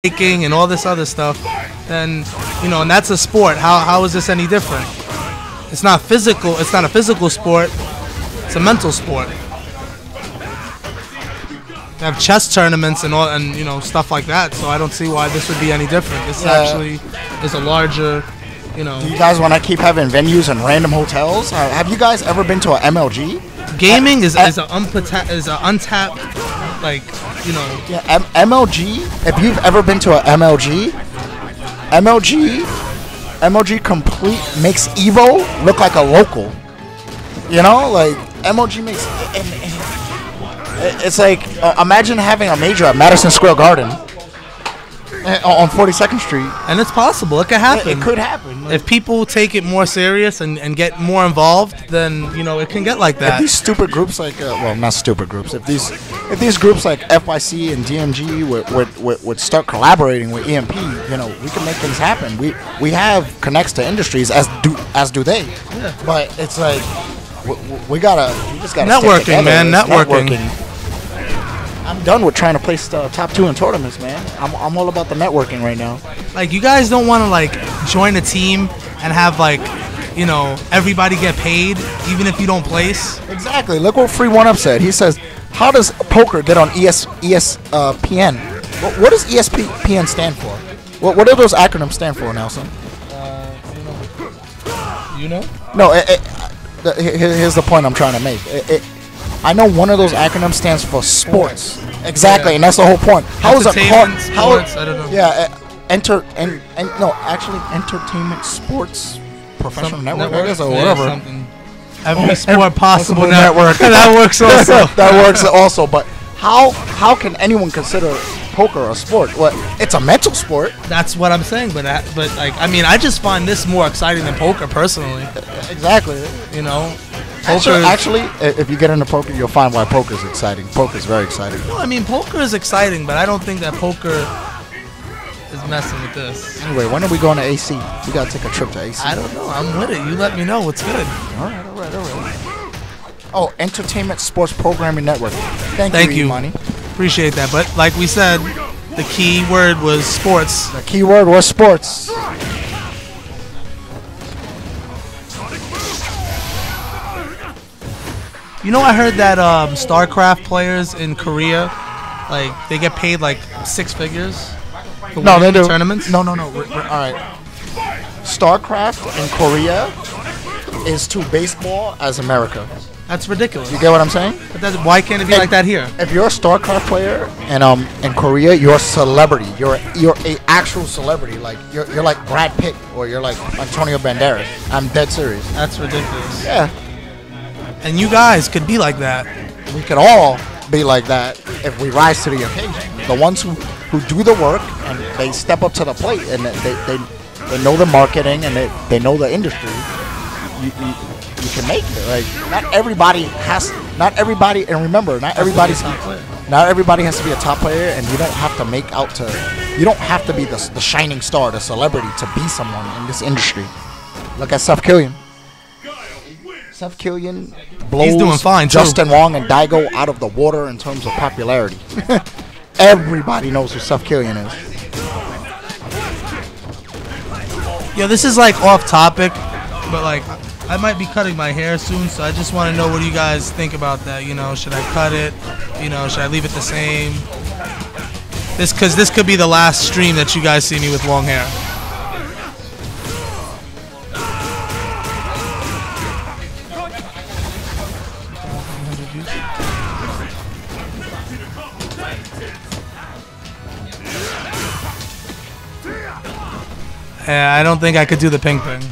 breaking and all this other stuff, then and that's a sport. How is this any different? It's not physical. It's not a physical sport. It's a mental sport. They have chess tournaments and all, and stuff like that. So I don't see why this would be any different. This actually is a larger, Do you guys want to keep having venues in random hotels? Have you guys ever been to an MLG? Gaming is an untapped, Yeah, MLG. If you've ever been to an MLG complete makes Evo look like a local. Like MLG makes. It's like imagine having a major at Madison Square Garden on 42nd Street. And it's possible. It could happen. It could happen. If people take it more serious and get more involved, then it can get like that. If these stupid groups like well, not stupid groups. If these groups like FYC and DMG would start collaborating with EMP, we can make things happen. We have connects to industries as do they. Yeah. But it's like we just gotta networking, stick together. man. Networking. I'm done with trying to place top 2 in tournaments, man. I'm all about the networking right now. Like, you guys don't want to join a team and have everybody get paid even if you don't place. Exactly. Look what Free One Up said. He says, "How does poker get on ESPN? What does ESPN stand for? What do those acronyms stand for, Nelson?" No. Here's the point I'm trying to make. I know one of those acronyms stands for sports. Exactly, and that's the whole point. How is a car? Sports, I don't know. Yeah, entertainment, sports, professional network, I guess, or whatever. Every sport possible network. That works also. That works also. But how can anyone consider poker a sport? Well, it's a mental sport. That's what I'm saying. But I just find this more exciting than poker personally. Exactly. Actually, if you get into poker, you'll find why poker is exciting. Poker is very exciting. No, poker is exciting, but I don't think that poker is messing with this. Anyway, when are we going to AC? We gotta take a trip to AC. I don't know. I'm with it. You let me know what's good. All right. Oh, Entertainment Sports Programming Network. Thank you, Imani. Appreciate that. But like we said, the key word was sports. The key word was sports. I heard that StarCraft players in Korea, they get paid 6 figures for winning the tournaments. No. All right. StarCraft in Korea is to baseball as America. That's ridiculous. You get what I'm saying? But why can't it be like that here? If you're a StarCraft player and in Korea, you're a celebrity. You're a actual celebrity. You're like Brad Pitt or you're like Antonio Banderas. I'm dead serious. That's ridiculous. Yeah. And you guys could be like that. We could all be like that if we rise to the occasion. The ones who do the work and they step up to the plate and they know the marketing and they know the industry. You can make it. Not everybody, and remember, not everybody has to be a top player, and you don't have to you don't have to be the shining star, the celebrity to be someone in this industry. Look at Seth Killian. Seth Killian blows He's doing fine, Justin Wong and Daigo out of the water in terms of popularity. Everybody knows who Seth Killian is. Yeah, this is off topic, but I might be cutting my hair soon, so I just want to know what you guys think about that. Should I cut it? Should I leave it the same? Because this could be the last stream that you guys see me with long hair. Yeah, I don't think I could do the pink thing.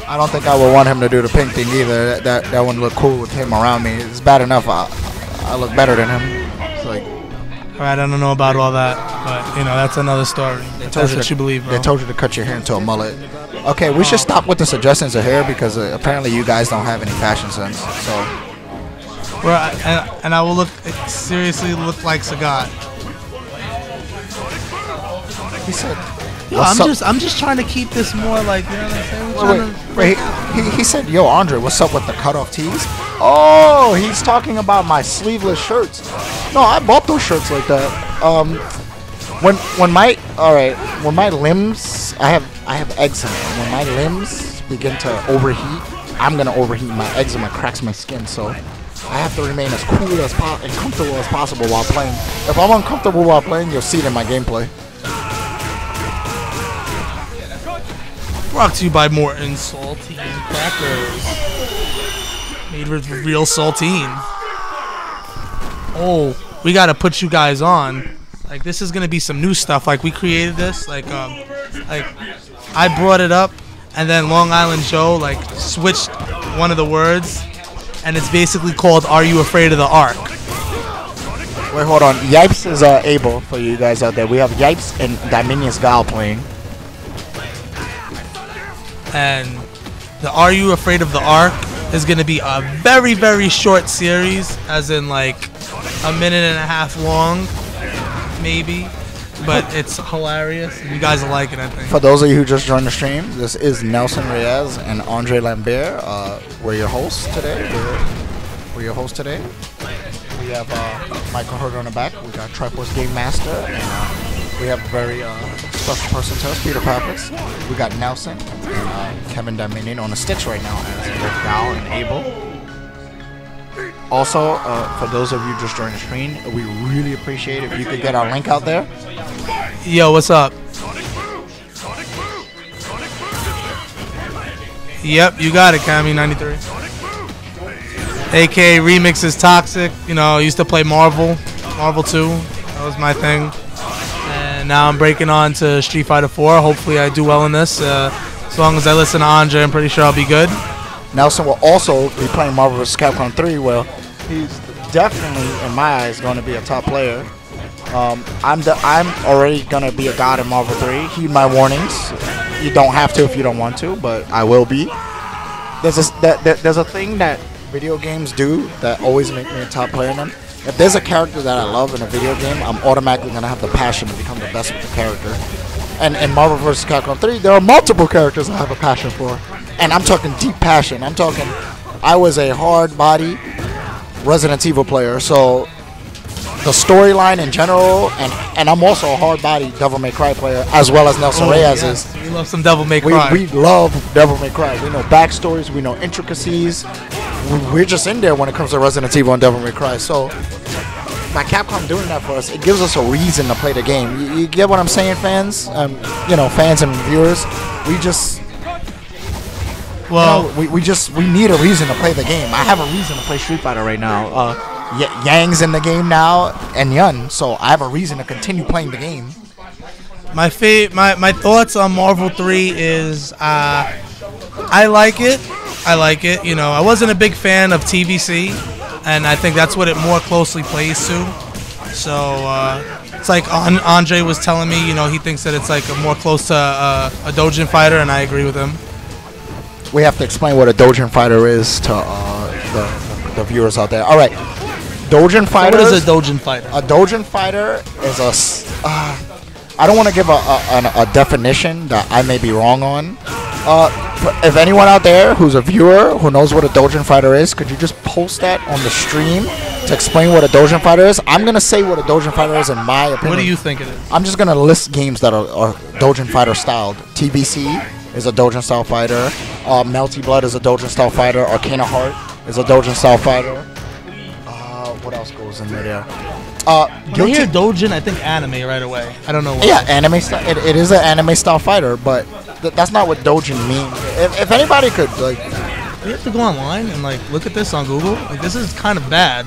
I don't think I would want him to do the pink thing either. That wouldn't look cool with him around me. It's bad enough I look better than him. It's Alright, I don't know about all that, but that's another story. That's what you believe, bro. They told you to cut your hair into a mullet. Okay, we should stop with the suggestions of hair because apparently you guys don't have any fashion sense. So, and I will seriously look like Sagat. He said. Yo, I'm just trying to keep this more what I'm saying? He said, "Yo, Andre, what's up with the cutoff tees?" Oh, he's talking about my sleeveless shirts. No, I bought those shirts like that. when my limbs, I have eczema. When my limbs begin to overheat, I'm gonna overheat. My eczema cracks my skin, so I have to remain as cool as and comfortable as possible while playing. If I'm uncomfortable while playing, you'll see it in my gameplay. Brought to you by Morton's Saltine Crackers. Made with real saltine. Oh, we gotta put you guys on. Like, this is gonna be some new stuff. Like, we created this. Like I brought it up, and then Long Island Joe like switched one of the words, and it's basically called "Are You Afraid of the Ark?" Wait, hold on. Yipes is able for you guys out there. We have Yipes and Diminius Gal playing. And the "Are You Afraid of the Ark?" is going to be a very, very short series, as in like a minute and a half long, maybe. But it's hilarious. You guys will like it, I think. For those of you who just joined the stream, this is Nelson Reyes and Andre Lambert. We're your hosts today. We're your hosts today. We have Michael Hurd on the back. We got Triforce Game Master, and we have a very special person to us, Peter Pappas. We got Nelson and Kevin Dominion on the sticks right now as Rick Gal and Abel. Also, for those of you just joining the stream, we really appreciate it if you could get our link out there. Yo, what's up? Yep, you got it, Cammy93. AK Remix is toxic. You know, I used to play Marvel 2. That was my thing. And now I'm breaking on to Street Fighter 4. Hopefully I do well in this. As long as I listen to Andre, I'm pretty sure I'll be good. Nelson will also be playing Marvel vs. Capcom 3. Well, he's definitely, in my eyes, going to be a top player. I'm already going to be a god in Marvel 3. Heed my warnings. You don't have to if you don't want to, but I will be. There's a thing that video games do that always make me a top player in them. If there's a character that I love in a video game, I'm automatically going to have the passion to become the best with the character. And in Marvel vs. Capcom 3, there are multiple characters I have a passion for. And I'm talking deep passion. I'm talking, I was a hard body Resident Evil player, so the storyline in general, and I'm also a hard body Devil May Cry player, as well as Nelson Reyes is. We love some Devil May Cry. We love Devil May Cry. We know backstories, we know intricacies. We're just in there when it comes to Resident Evil and Devil May Cry. So by Capcom doing that for us, it gives us a reason to play the game. You get what I'm saying, fans? You know, fans and viewers. We just, well, you know, we need a reason to play the game. I have a reason to play Street Fighter right now. Yang's in the game now, and Yun, so I have a reason to continue playing the game. My thoughts on Marvel 3 is I like it. You know, I wasn't a big fan of TVC, and I think that's what it more closely plays to. So it's like Andre was telling me, you know, he thinks that it's like more close to a Dojin fighter, and I agree with him. We have to explain what a Dojin fighter is to the viewers out there. All right, Dojin fighter. So what is a Dojin fighter? A Dojin fighter is a. I don't want to give a definition that I may be wrong on. If anyone out there who's a viewer who knows what a Dojin fighter is, could you just post that on the stream to explain what a Dojin fighter is? I'm gonna say what a Dojin fighter is in my opinion. What do you think it is? I'm just gonna list games that are Dojin fighter styled. TBC is a Dojin style fighter. Melty Blood is a Dojin style fighter. Arcana Heart is a Dojin style fighter. What else goes in there? When you hear Dojin, I think anime right away. I don't know why. Yeah, anime style. It is an anime style fighter, but that's not what Dojin means. If anybody could, like, we have to go online and like look at this on Google. Like, this is kind of bad.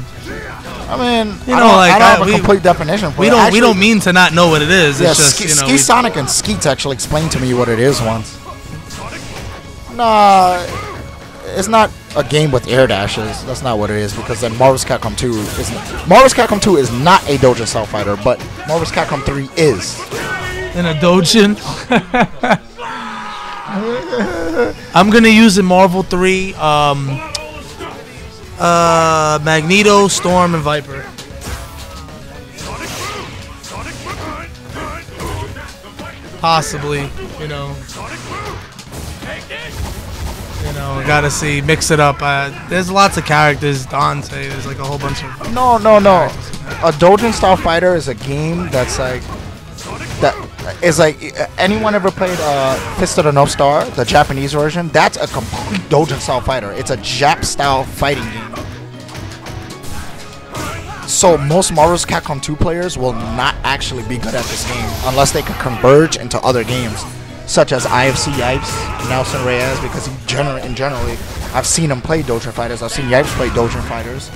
I mean, you know, I don't have a complete definition for it. We don't mean to not know what it is. Yeah, it's just, you know, Ski Sonic and Skeets actually explained to me what it is once. Nah, it's not a game with air dashes. That's not what it is, because then Marvel vs. Capcom 2 is not a Dojin style fighter, but Marvel vs. Capcom 3 is. In a Dojin. I'm gonna use in Marvel 3 Magneto, Storm, and Viper. Possibly, you know. Gotta see, mix it up. There's lots of characters. Dante, there's like a whole bunch of. No. A Dojin style fighter is a game that's like is like anyone ever played Fist of the North Star, the Japanese version? That's a complete Dojin style fighter. It's a Jap style fighting game. So most Marvel vs. Capcom 2 players will not actually be good at this game unless they can converge into other games, such as IFC Yipes, Nelson Reyes, because generally I've seen him play Dojin fighters. I've seen Yipes play Dojin fighters.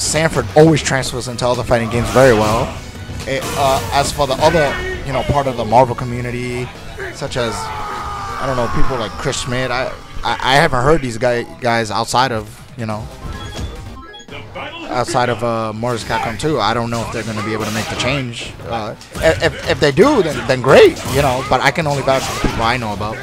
Sanford always transfers into other fighting games very well. As for the other, part of the Marvel community, such as, I don't know, people like Chris Schmidt, I haven't heard these guys outside of, Marvel vs. Capcom 2. I don't know if they're going to be able to make the change. If they do, then great, but I can only vouch for the people I know about.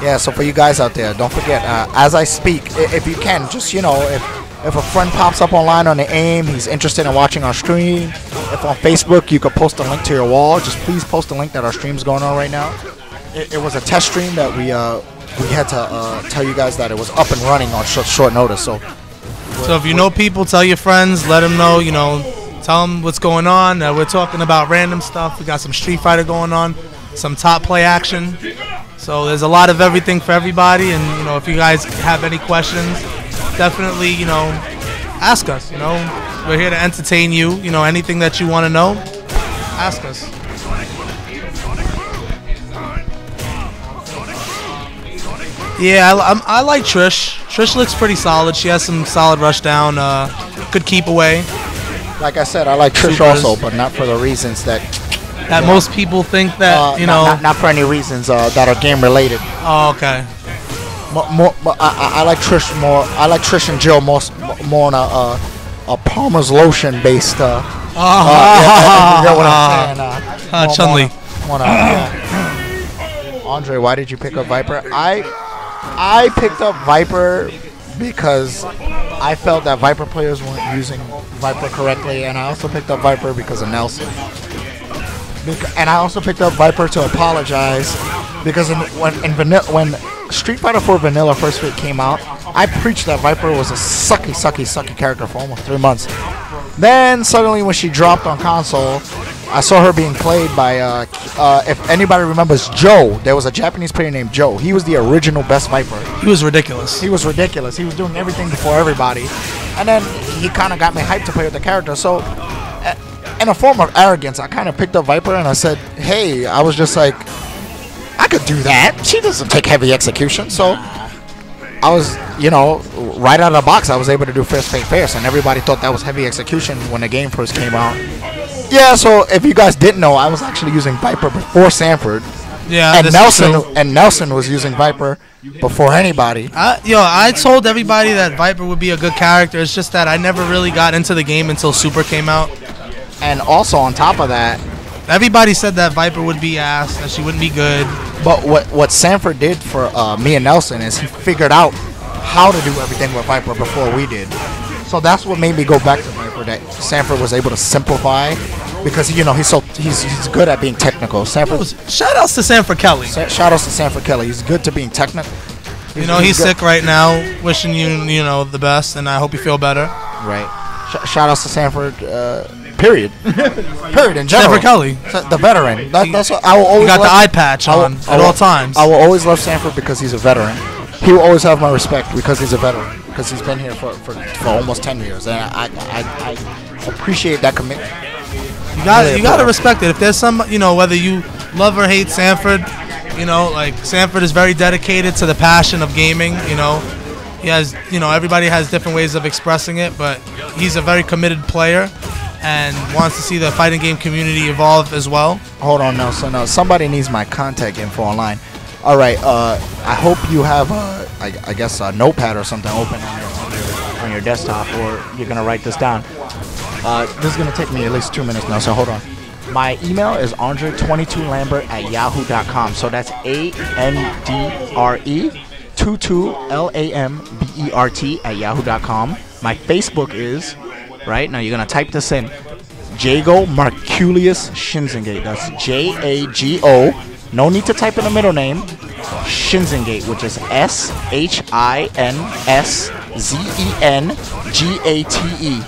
Yeah, so for you guys out there, don't forget, as I speak, if you can, just, if a friend pops up online on the AIM, he's interested in watching our stream, if on Facebook you could post a link to your wall, just please post a link that our stream's going on right now. It was a test stream that we had to tell you guys that it was up and running on short notice. So if you know people, tell your friends, let them know, tell them what's going on. We're talking about random stuff. We got some Street Fighter going on, some top play action. So there's a lot of everything for everybody, and if you guys have any questions, definitely ask us. We're here to entertain you. Anything that you want to know, ask us. Yeah, I like Trish. Trish looks pretty solid. She has some solid rush down, good keep away. Like I said, I like Trish also, but not for the reasons that most people think that not for any reasons that are game related. Oh, okay. I like Trish more. I like Trish and Jill more on a Palmer's lotion based. You know what I'm saying? Chun-Li. Andre, why did you pick up Viper? I picked up Viper because I felt that Viper players weren't using Viper correctly, and I also picked up Viper because of Nelson. And I also picked up Viper to apologize because when Street Fighter 4 Vanilla first came out, I preached that Viper was a sucky character for almost 3 months. Then suddenly when she dropped on console, I saw her being played by, if anybody remembers Joe, there was a Japanese player named Joe. He was the original best Viper. He was ridiculous. He was ridiculous. He was doing everything before everybody. And then he kind of got me hyped to play with the character. So in a form of arrogance, I kind of picked up Viper and I said, hey, I was just like, I could do that. She doesn't take heavy execution. So I was, right out of the box, I was able to do Fierce Fate Fierce, and everybody thought that was heavy execution when the game first came out. Yeah, so if you guys didn't know, I was actually using Viper before Sanford. Yeah, and Nelson was using Viper before anybody. I told everybody that Viper would be a good character. It's just that I never really got into the game until Super came out. And also on top of that, everybody said that Viper would be ass, that she wouldn't be good. But what Sanford did for me and Nelson is he figured out how to do everything with Viper before we did. So that's what made me go back to Viper, that Sanford was able to simplify, because he's good at being technical. Shout outs to Sanford Kelly. Shout outs to Sanford Kelly. He's good to being technical. He's sick right now. Wishing you the best, and I hope you feel better. Right. Shout outs to Sanford. Period. Period. In general. Sanford Kelly, the veteran. That's what I will always. You got the eye patch on at all times. I will always love Sanford because he's a veteran. He will always have my respect because he's a veteran. Because he's been here for almost 10 years, and I appreciate that commitment. You gotta respect it. If there's some, whether you love or hate Sanford, like Sanford is very dedicated to the passion of gaming. He has, everybody has different ways of expressing it, but he's a very committed player and wants to see the fighting game community evolve as well. Hold on, Nelson. Somebody needs my contact info online. All right. I hope you have, I guess, a notepad or something open on your desktop, or you're gonna write this down. This is gonna take me at least 2 minutes now, so hold on. My email is andre22lambert@yahoo.com. So that's ANDRE22LAMBERT@yahoo.com. My Facebook is, right now you're gonna type this in, Jago Marculius Shinzengate. That's JAGO. No need to type in a middle name. Shinzengate, which is SHINSZENGATE.